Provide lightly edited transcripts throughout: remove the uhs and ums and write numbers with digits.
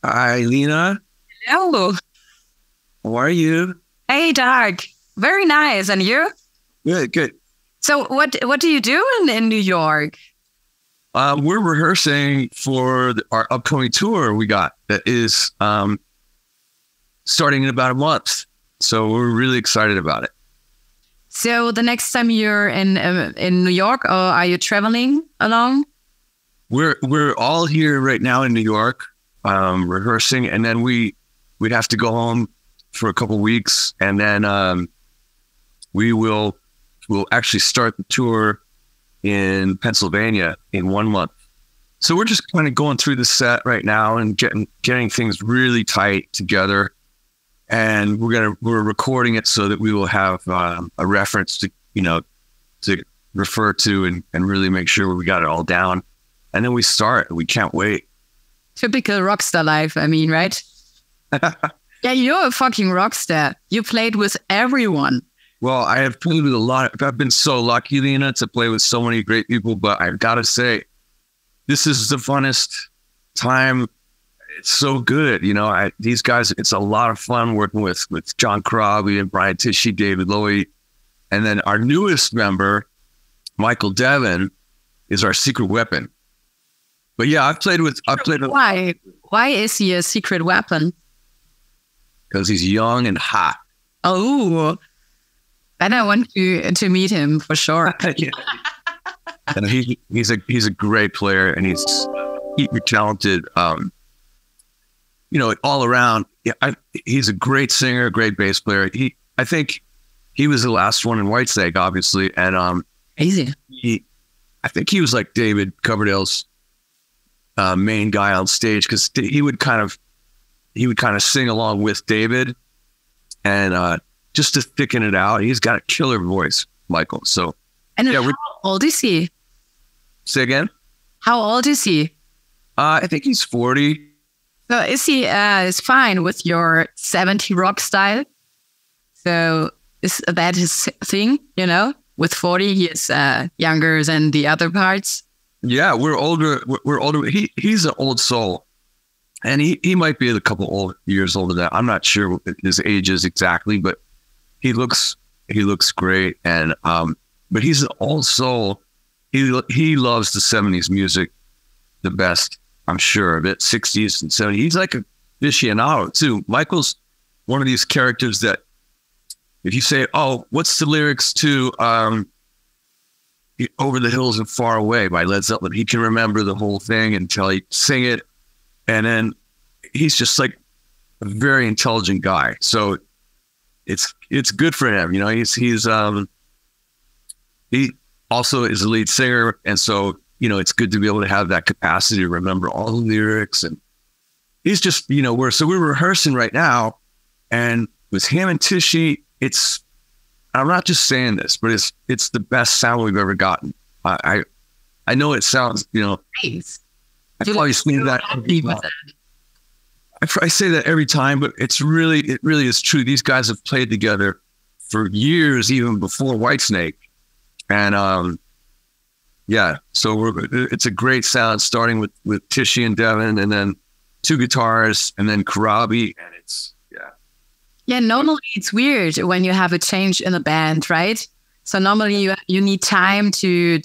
Hi, Lena. Hello. How are you? Hey, Doug. Very nice. And you? Good, good. So what do you do in New York? We're rehearsing for our upcoming tour we got that is starting in about a month. So we're really excited about it. So the next time you're in New York, or are you traveling along? We're all here right now in New York, rehearsing, and then we'd have to go home for a couple weeks, and then we'll actually start the tour in Pennsylvania in 1 month. So we're just kind of going through the set right now and getting things really tight together. And we're recording it so that we will have a reference to refer to and really make sure we got it all down. And then we start. We can't wait. Typical rock star life, I mean, right? Yeah, you're a fucking rock star. You played with everyone. Well, I have played with a lot. I've been so lucky, Lena, to play with so many great people. But I've got to say, this is the funnest time. It's so good. These guys, it's a lot of fun working with John Corabi and Brian Tichy, David Lowy. And then our newest member, Michael Devin, is our secret weapon. But yeah, I've played with. Why? Why is he a secret weapon? Because he's young and hot. Oh, then I want to meet him for sure. Yeah. And he's a great player, and he's super talented. All around. Yeah, he's a great singer, great bass player. I think he was the last one in Whitesnake, obviously, and Easy. I think he was like David Coverdale's main guy on stage, because he would kind of sing along with David, and just to thicken it out. He's got a killer voice, Michael. So, and yeah, how old is he? Say again? How old is he? I think he's 40. So is he is fine with your 70 rock style? So is that his thing? With 40, he is younger than the other parts. Yeah, we're older. We're older. He's an old soul, and he might be a couple years older than that. I'm not sure what his age is exactly, but he looks great. And but he's an old soul. He loves the 70s music the best, I'm sure of it. 60s and 70s. He's like a aficionado too. Michael's one of these characters that if you say, "Oh, what's the lyrics to Over the Hills and Far Away" by Led Zeppelin," he can remember the whole thing until he sing it. And then he's just like a very intelligent guy. So it's good for him. He also is a lead singer. And so, it's good to be able to have that capacity to remember all the lyrics. And he's just, we're rehearsing right now, and with him and Tishy, I'm not just saying this, but it's the best sound we've ever gotten. I know it sounds, Nice. I probably say that. I say that every time, but it really is true. These guys have played together for years, even before Whitesnake, and yeah. So it's a great sound, starting with Tishy and Devin, and then two guitars, and then Corabi, and it's yeah. Yeah, normally it's weird when you have a change in a band, right? So normally you need time to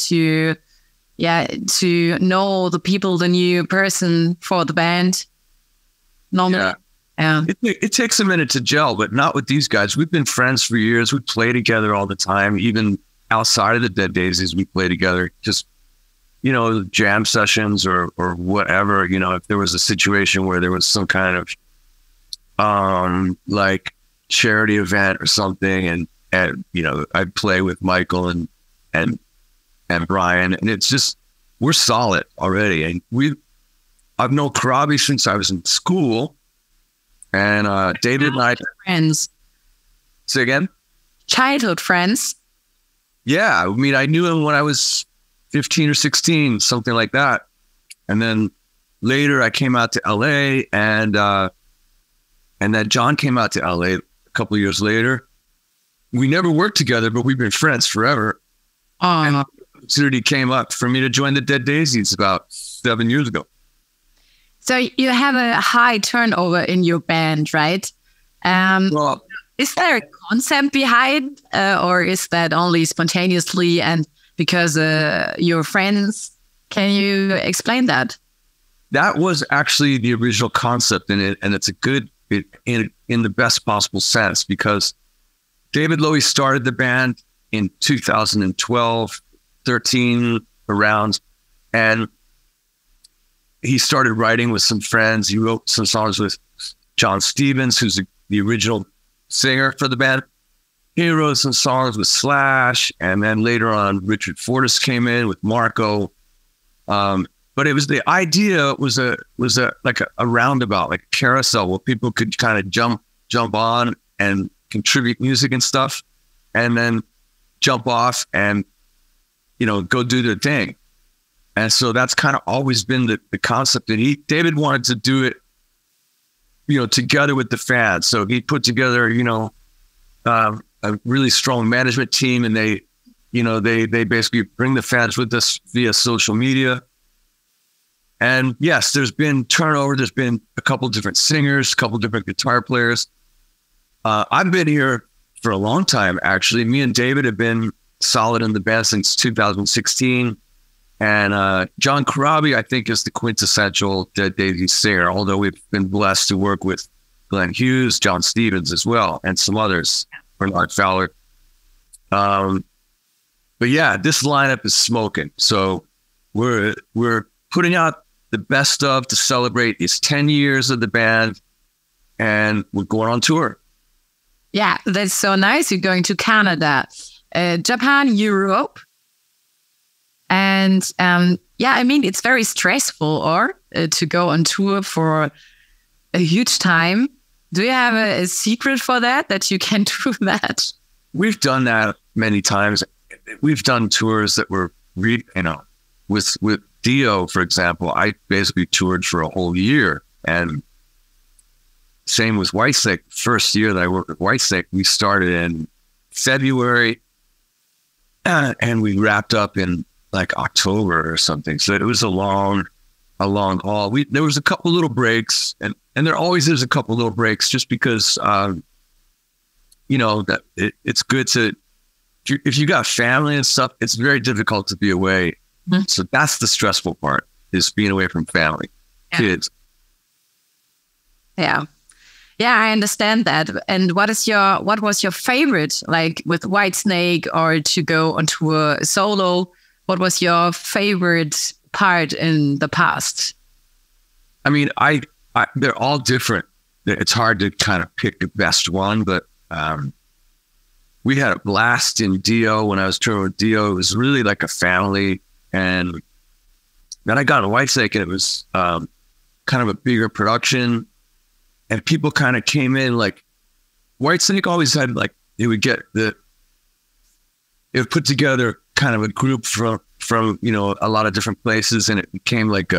know the people, the new person for the band. Normally, yeah. It takes a minute to gel, but not with these guys. We've been friends for years. We play together all the time, even outside of the Dead Daisies. We play together, just jam sessions or whatever. If there was a situation where there was some kind of like charity event or something, and I'd play with Michael and Brian, and it's just, we're solid already. And I've known Corabi since I was in school, and David and I friends. Say again? Childhood friends. Yeah, I mean, I knew him when I was 15 or 16, something like that. And then later I came out to LA, and then John came out to LA a couple of years later. We never worked together, but we've been friends forever. And the opportunity came up for me to join the Dead Daisies about 7 years ago. So you have a high turnover in your band, right? Well, is there a concept behind, or is that only spontaneously and because your friends? Can you explain that? That was actually the original concept in it, and it's a good in the best possible sense, because David Lowy started the band in 2012, 13 around, and he started writing with some friends. He wrote some songs with John Stevens, who's the original singer for the band. He wrote some songs with Slash, and then later on, Richard Fortus came in with Marco. But it was, the idea was a roundabout, like a carousel, where people could kind of jump on and contribute music and stuff, and then jump off and, go do their thing. And so that's kind of always been the concept. And David wanted to do it, together with the fans. So he put together, a really strong management team, and they basically bring the fans with us via social media. And yes, there's been turnover. There's been a couple different singers, a couple different guitar players. I've been here for a long time, actually. Me and David have been solid in the band since 2016. And John Corabi, I think, is the quintessential Dead Daisies singer, although we've been blessed to work with Glenn Hughes, John Stevens as well, and some others, Bernard Fowler. But yeah, this lineup is smoking. So we're putting out the best of to celebrate these 10 years of the band, and we're going on tour. Yeah, that's so nice. You're going to Canada, Japan, Europe. And it's very stressful to go on tour for a huge time. Do you have a secret for that you can do that? We've done that many times. We've done tours that were, with Dio, for example, I basically toured for a whole year. And same with Whitesnake. First year that I worked with Whitesnake, we started in February and we wrapped up in like October or something. So it was a long haul. There was a couple little breaks, and there always is a couple little breaks, just because, that it's good to, if you got family and stuff, it's very difficult to be away. Mm-hmm. So that's the stressful part, is being away from family, kids. Yeah. Yeah, I understand that. And what was your favorite, like with Whitesnake, or to go on tour solo? What was your favorite part in the past? I mean, they're all different. It's hard to kind of pick the best one, but we had a blast in Dio. When I was touring with Dio, it was really like a family. And then I got on Whitesnake, and it was kind of a bigger production. And people kind of came in, like, Whitesnake always had, like, it would put together kind of a group from a lot of different places, and it became like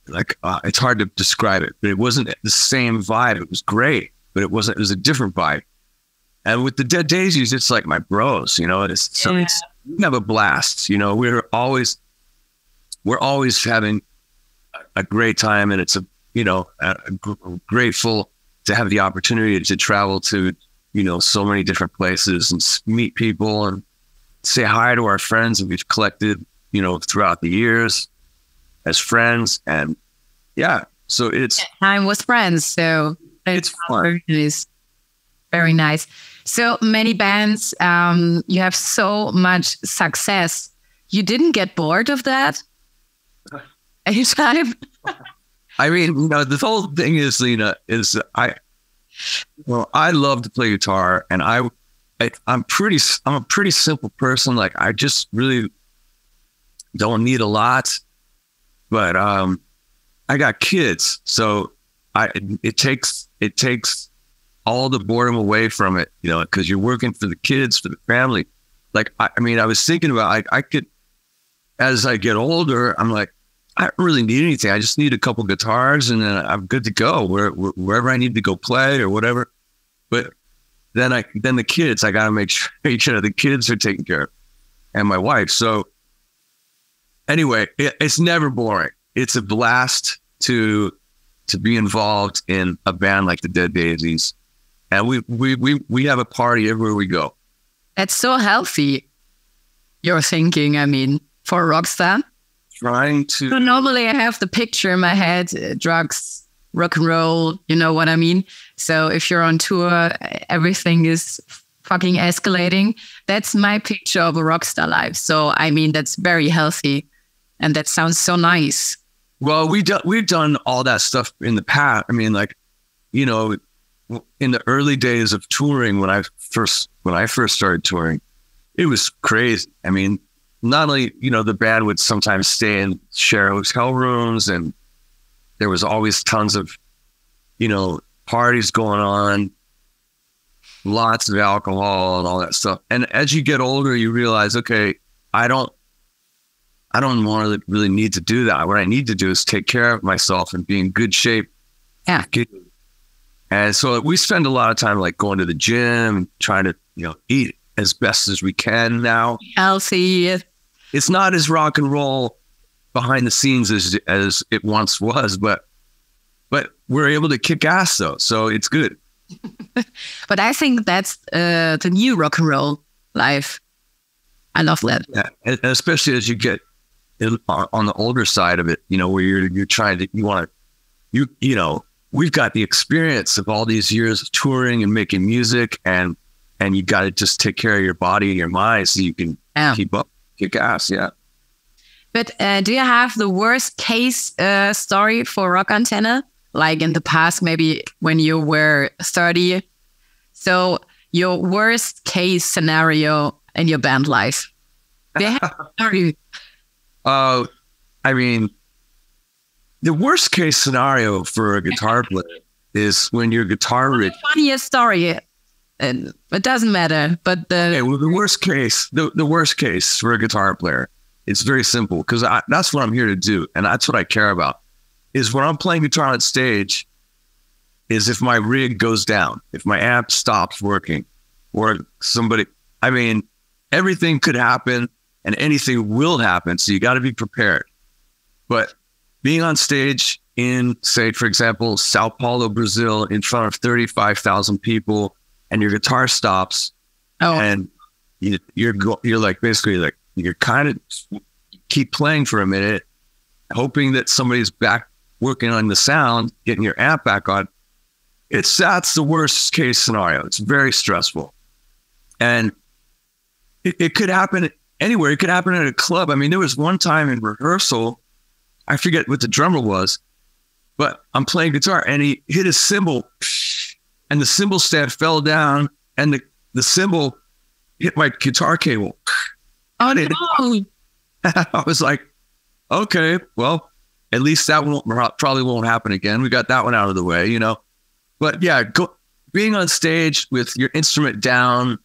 it's hard to describe it, but it wasn't the same vibe. It was great, but it was a different vibe. And with the Dead Daisies, it's like my bros, we have a blast. We're always having a great time, and it's grateful to have the opportunity to travel to so many different places and meet people and say hi to our friends that we've collected, throughout the years as friends. And yeah, so it's time with friends. So it's fun. It's very nice. So many bands, you have so much success. You didn't get bored of that anytime? I mean, the whole thing is, I love to play guitar, and I'm a pretty simple person. Like, I just really don't need a lot, but I got kids, so it takes all the boredom away from it, because you're working for the kids, for the family. Like, I was thinking about, I could, as I get older, I'm like, I don't really need anything. I just need a couple guitars, and then I'm good to go wherever I need to go play or whatever. But then the kids, I got to make sure the kids are taken care of, and my wife. So anyway, it's never boring. it's a blast to be involved in a band like the Dead Daisies. And we have a party everywhere we go. That's so healthy. You're thinking, I mean, for a rock star. Trying to. So normally I have the picture in my head, drugs, rock and roll, you know what I mean? So if you're on tour, everything is fucking escalating. That's my picture of a rock star life. So, I mean, that's very healthy. And that sounds so nice. Well, we've done all that stuff in the past. I mean, like, you know, in the early days of touring, when I first started touring, it was crazy. I mean, not only, you know, the band would sometimes stay and share hotel rooms, and there was always tons of, you know, parties going on, lots of alcohol and all that stuff. And as you get older, you realize, okay, I don't want to really need to do that. What I need to do is take care of myself and be in good shape. Yeah. And so we spend a lot of time like going to the gym, trying to, you know, eat as best as we can now. Healthy. It's not as rock and roll behind the scenes as it once was, but we're able to kick ass though. So it's good. But I think that's the new rock and roll life. I love that. Yeah. And especially as you get on the older side of it, you know, where you're trying to, you know, we've got the experience of all these years of touring and making music, and you got to just take care of your body and your mind so you can keep up, kick ass. Yeah. But do you have the worst case story for Rock Antenne? Like in the past, maybe when you were 30. So your worst case scenario in your band life. I mean, the worst case scenario for a guitar player is when your guitar riff. Funniest story. And it doesn't matter, but the worst case for a guitar player, it's very simple, because that's what I'm here to do, and that's what I care about. Is when I'm playing guitar on stage, is if my rig goes down, if my amp stops working, or I mean, everything could happen and anything will happen. So you got to be prepared. But being on stage in, say, for example, Sao Paulo, Brazil, in front of 35,000 people, and your guitar stops, and you're like, basically like, you're kind of keep playing for a minute, hoping that somebody's back working on the sound, getting your amp back on. That's the worst case scenario. It's very stressful. And it could happen anywhere. It could happen at a club. I mean, there was one time in rehearsal, I forget what the drummer was, but I'm playing guitar and he hit a cymbal, and the cymbal stand fell down, and the cymbal hit my guitar cable. Oh, no. I was like, okay, well, at least that probably won't happen again. We got that one out of the way, you know. But yeah, being on stage with your instrument down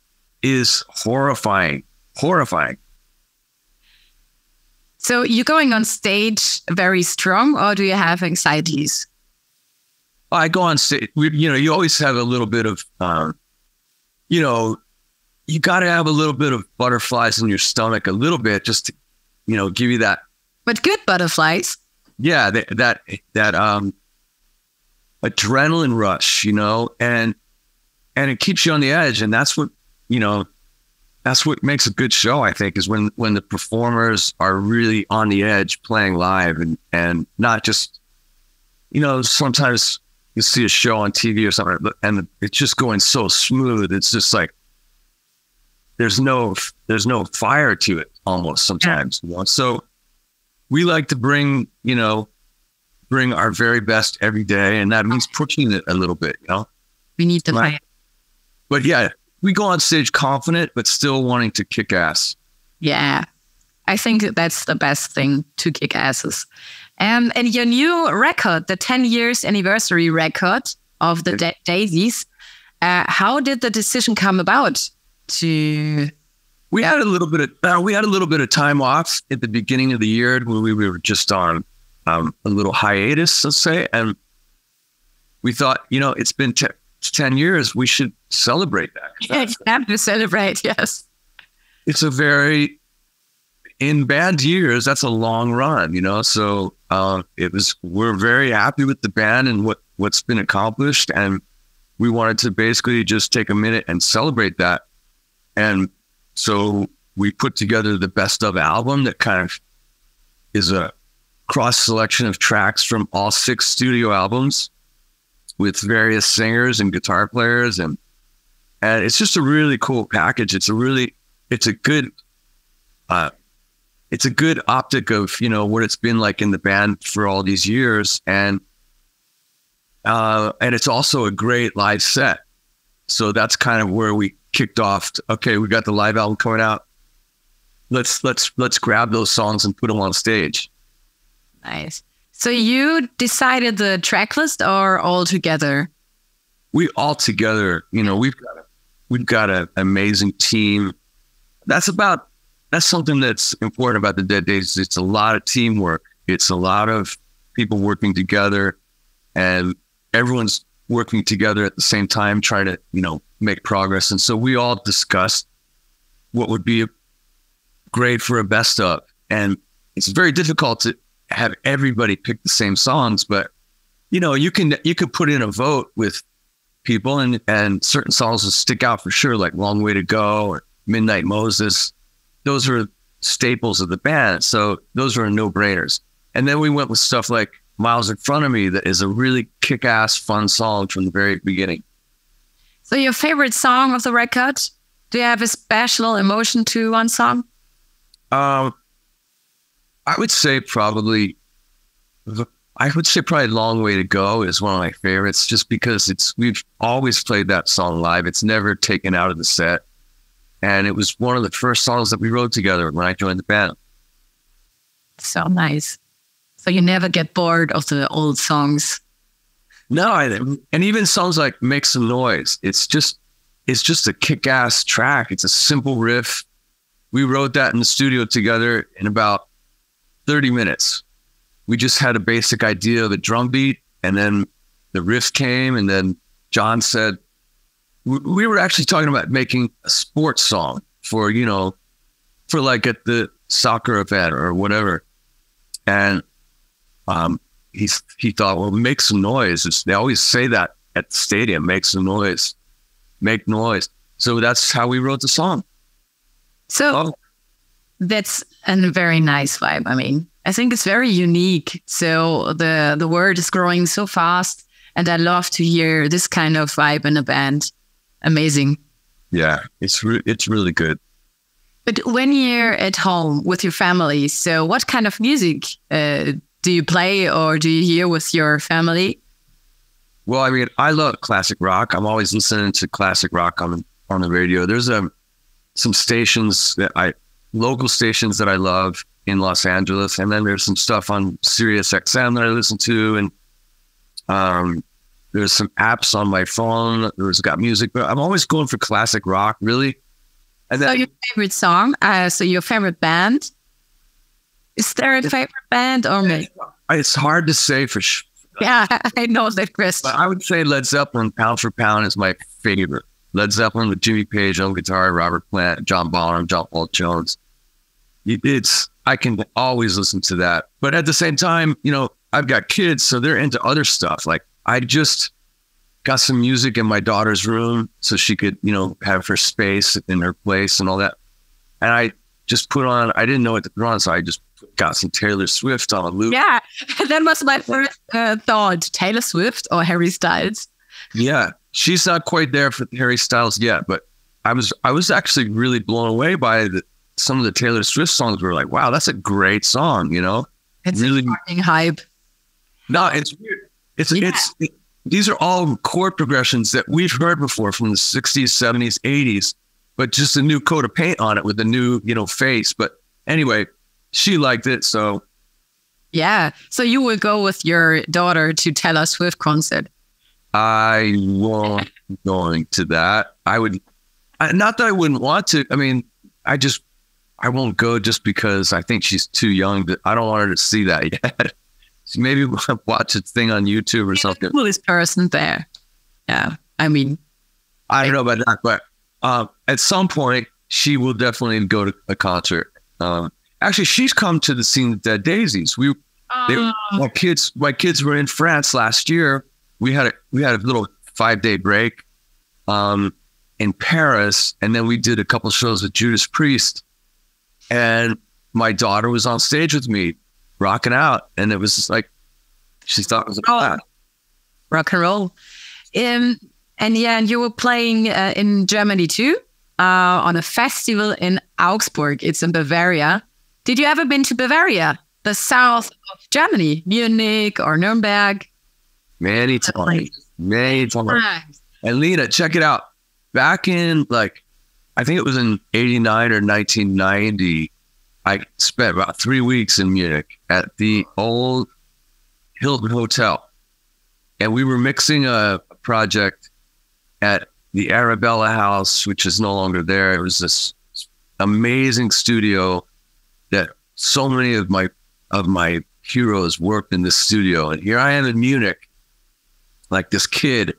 is horrifying. Horrifying. So you're going on stage very strong, or do you have anxieties? I go on stage, you know, you always have a little bit of, you know, you got to have a little bit of butterflies in your stomach, a little bit, just to, you know, give you that. But good butterflies. Yeah, that adrenaline rush, you know, and it keeps you on the edge, and that's what, you know, that's what makes a good show, I think, is when the performers are really on the edge playing live, and not just, you know, sometimes you see a show on TV or something and it's just going so smooth. It's just like, there's no fire to it almost sometimes. You know? So we like to bring our very best every day, and that means pushing it a little bit, you know? We need the fire. But yeah, we go on stage confident, but still wanting to kick ass. Yeah, I think that's the best thing, to kick asses. And your new record, the 10 years anniversary record of the Dead Daisies, how did the decision come about? We had a little bit of time off at the beginning of the year when we were just on a little hiatus, let's say, and we thought, you know, it's been 10 years, we should celebrate that. Yeah, you have to celebrate, yes. It's a very in band years, that's a long run, you know? So we're very happy with the band and what's been accomplished. And we wanted to basically just take a minute and celebrate that. And so we put together the Best Of album that kind of is a cross selection of tracks from all 6 studio albums with various singers and guitar players. And it's just a really cool package. It's a good optic of, you know, what it's been like in the band for all these years. And it's also a great live set. So that's kind of where we kicked off. Okay, we got the live album coming out. Let's grab those songs and put them on stage. Nice. So you decided the track list or all together? We all together, you know, we've got an amazing team. That's something that's important about the Dead Daisies. It's a lot of teamwork. It's a lot of people working together, and everyone's working together at the same time, trying to, you know, make progress. And so we all discussed what would be great for a best of. And it's very difficult to have everybody pick the same songs, but you know, you could put in a vote with people, and certain songs will stick out for sure, like Long Way to Go or Midnight Moses. Those are staples of the band. So those are no-brainers. And then we went with stuff like Miles in Front of Me, that is a really kick-ass fun song from the very beginning. So your favorite song of the record? Do you have a special emotion to one song? I would say probably Long Way to Go is one of my favorites, just because we've always played that song live. It's never taken out of the set. And it was one of the first songs that we wrote together when I joined the band. So nice. So you never get bored of the old songs? No, and even songs like Make Some Noise. It's just a kick-ass track. It's a simple riff. We wrote that in the studio together in about 30 minutes. We just had a basic idea of the drum beat, and then the riff came, and then John said, we were actually talking about making a sports song for, you know, for like at the soccer event or whatever. And he thought, well, make some noise. They always say that at the stadium, make some noise, make noise. So that's how we wrote the song. So that's a very nice vibe. I mean, I think it's very unique. So the word is growing so fast, and I love to hear this kind of vibe in a band. Amazing. Yeah, it's really good. But when you're at home with your family, so what kind of music do you play or do you hear with your family? Well, I mean, I love classic rock. I'm always listening to classic rock on the radio. There's some stations local stations that I love in Los Angeles, and then there's some stuff on Sirius XM that I listen to, and there's some apps on my phone. There's got music, but I'm always going for classic rock, really. And then, so your favorite song? So your favorite band? Is there a favorite band or me? It's hard to say for sure. Yeah, I know that question. But I would say Led Zeppelin, pound for pound, is my favorite. Led Zeppelin with Jimmy Page on guitar, Robert Plant, John Bonham, John Paul Jones. I can always listen to that. But at the same time, you know, I've got kids, so they're into other stuff. Like, I just got some music in my daughter's room so she could, you know, have her space in her place and all that. And I just I didn't know what to put on, so I just got some Taylor Swift on a loop. Yeah, that was my first thought. Taylor Swift or Harry Styles? Yeah, she's not quite there for Harry Styles yet, but I was actually really blown away by some of the Taylor Swift songs. Were like, wow, that's a great song, you know? It's really fucking hype. No, it's weird. These are all chord progressions that we've heard before from the 60s, 70s, 80s, but just a new coat of paint on it with a new, you know, face. But anyway, she liked it, so. Yeah, so you will go with your daughter to Taylor Swift concert. I won't be going to that. Not that I wouldn't want to. I mean, I won't go just because I think she's too young. I don't want her to see that yet. So maybe watch a thing on YouTube or something. The coolest person there. Yeah, I mean. I don't know about that, but at some point, she will definitely go to a concert. And Actually, she's come to the scene of Dead Daisies. My kids were in France last year. We had a little 5-day break in Paris, and then we did a couple shows with Judas Priest. And my daughter was on stage with me, rocking out, and it was just like she thought it was a class. Rock and roll. And you were playing in Germany too, on a festival in Augsburg. It's in Bavaria. Did you ever been to Bavaria, the south of Germany, Munich or Nuremberg? Many times. And Lena, check it out. Back in I think it was in 89 or 1990, I spent about 3 weeks in Munich at the old Hilton Hotel. And we were mixing a project at the Arabella House, which is no longer there. It was this amazing studio that so many of my heroes worked in this studio. And here I am in Munich, like this kid,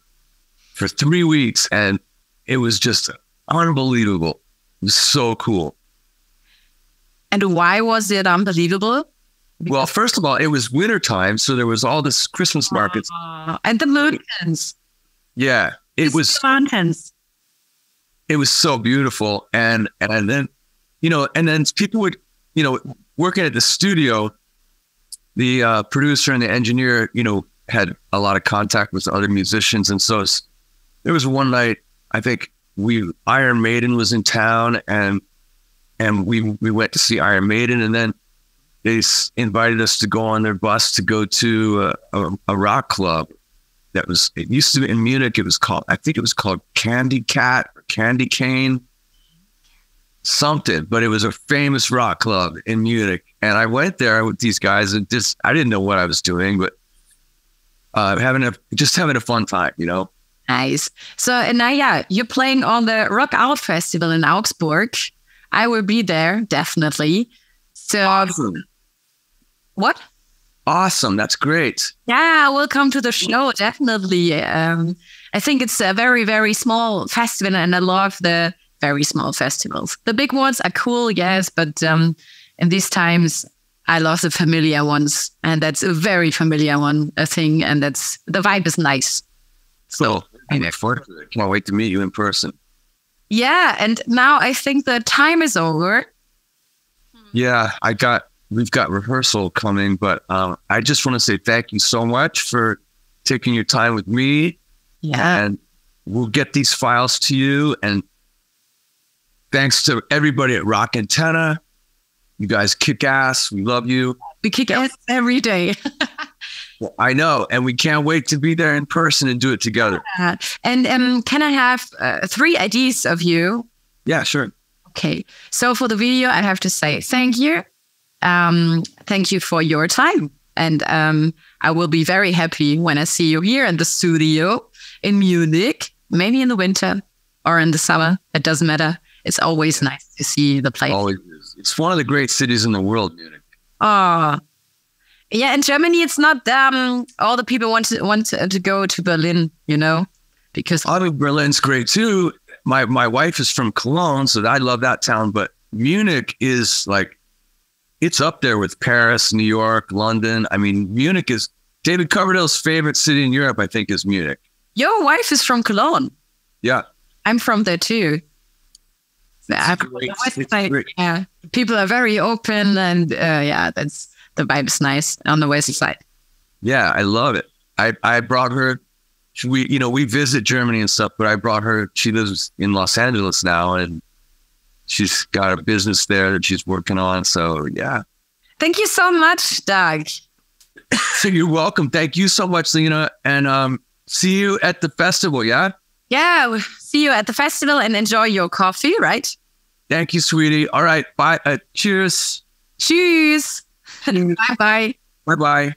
for 3 weeks, and it was just unbelievable. It was so cool. And why was it unbelievable? Well, first of all, it was wintertime, so there was all this Christmas markets. And the mountains. Yeah, it was mountains. It was so beautiful. And then, and then people would, working at the studio, the producer and the engineer, had a lot of contact with other musicians. And so there was one night, I think Iron Maiden was in town, and we went to see Iron Maiden, and then they invited us to go on their bus to go to a rock club it used to be in Munich. I think it was called Candy Cat or Candy Cane, something, but it was a famous rock club in Munich. And I went there with these guys, and I didn't know what I was doing, but having a fun time, Nice. So now, you're playing on the Rock Out Festival in Augsburg. I will be there, definitely. So, awesome. What? Awesome. That's great. Yeah, welcome to the show, definitely. I think it's a very, very small festival, and I love the very small festivals. The big ones are cool, yes, but in these times, I love the familiar ones, and that's a very familiar thing, and the vibe is nice. So, I can't wait to meet you in person. Yeah, and now I think the time is over. Yeah, we've got rehearsal coming, but I just want to say thank you so much for taking your time with me. Yeah. And we'll get these files to you. And thanks to everybody at Rock Antenna. You guys kick ass. We love you. We kick ass every day. Well, I know. And we can't wait to be there in person and do it together. And can I have 3 ideas of you? Yeah, sure. Okay. So for the video, I have to say thank you. Thank you for your time. And I will be very happy when I see you here in the studio in Munich, maybe in the winter or in the summer. It doesn't matter. It's always nice to see the place. Always is. It's one of the great cities in the world, Munich. Oh, yeah. In Germany, it's not all the people want to go to Berlin, because I mean, Berlin's great too. My wife is from Cologne, so I love that town. But Munich is it's up there with Paris, New York, London. I mean, Munich is David Coverdale's favorite city in Europe, I think, is Munich. Your wife is from Cologne. Yeah. I'm from there too. Yeah, people are very open, and that's the vibe is nice on the west side. Yeah, I love it. I brought her. We visit Germany and stuff, but I brought her. She lives in Los Angeles now, and she's got a business there that she's working on. So yeah. Thank you so much, Doug. So you're welcome. Thank you so much, Lena, and see you at the festival. Yeah. Yeah, we'll see you at the festival and enjoy your coffee, right? Thank you, sweetie. All right, bye. Cheers. Cheers. Bye-bye. Bye-bye.